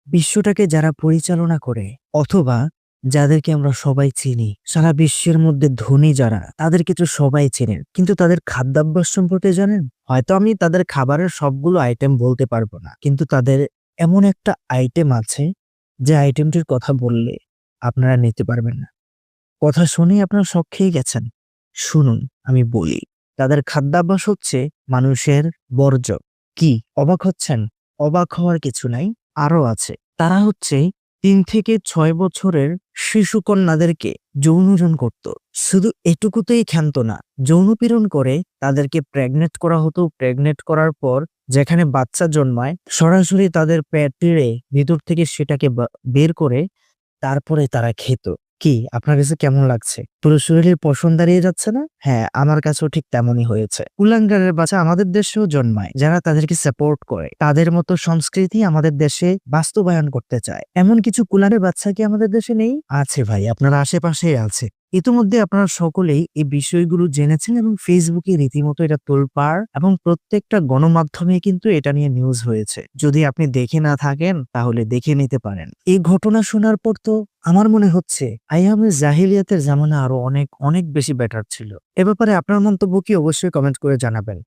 বিশ্বটাকে যারা পরিচালনা করে অথবা যাদেরকে আমরা সবাই চিনি, সারা বিশ্বের মধ্যে ধনী যারা, তাদেরকে তো সবাই চেনেন, কিন্তু তাদের খাদ্যাভ্যাস সম্পর্কে জানেন? হয়তো আমি তাদের খাবারের সবগুলো আইটেম বলতে পারবো না, কিন্তু তাদের এমন একটা আইটেম আছে যে আইটেমটির কথা বললে আপনারা নিতে পারবেন না। কথা শুনেই আপনারা শক খেয়ে গেছেন। শুনুন, আমি বলি। তাদের খাদ্যাভ্যাস হচ্ছে মানুষের বর্জ্য। কি অবাক হচ্ছেন? অবাক হওয়ার কিছু নাই, আরো আছে। তারা হচ্ছে ৩ থেকে ৬ বছরের শিশু কন্যাদেরকে যৌনজন করত। শুধু এটুকুতেই ক্ষান্ত না, যৌনপীড়ন করে তাদেরকে প্রেগনেন্ট করা হতো। প্রেগনেন্ট করার পর যেখানে বাচ্চা জন্মায়, সরাসরি তাদের পেটের ভিতর থেকে সেটাকে বের করে তারপরে তারা খেত। কি আপনার কাছে কেমন লাগছে? পুরো শরীরের পশম দাঁড়িয়ে যাচ্ছে না? হ্যাঁ, আমার কাছেও ঠিক তেমনই হয়েছে। কুলাঙ্গারের বাচ্চা আমাদের দেশেও জন্মায়, যারা তাদেরকে সাপোর্ট করে। তাদের মতো সংস্কৃতি আমাদের দেশে বাস্তবায়ন করতে চায়। এমন কিছু কুলাঙ্গারের বাচ্চা কি আমাদের দেশে নেই? আছে ভাই, আপনার আশেপাশেই আছে। ইতিমধ্যে আপনারা সকলেই এই বিষয়গুলো জেনেছেন এবং ফেসবুকে রীতিমতো এটা তোলপাড়, এবং প্রত্যেকটা গণমাধ্যমে কিন্তু এটা নিয়ে নিউজ হয়েছে। যদি আপনি দেখে না থাকেন তাহলে দেখে নিতে পারেন। এই ঘটনা শোনার পর তো আমার মনে হচ্ছে আইয়ামে জাহিলিয়াতের জামানা আরো অনেক অনেক বেশি বেটার ছিল। এ ব্যাপারে আপনার মন্তব্য কি? অবশ্যই কমেন্ট করে জানাবেন।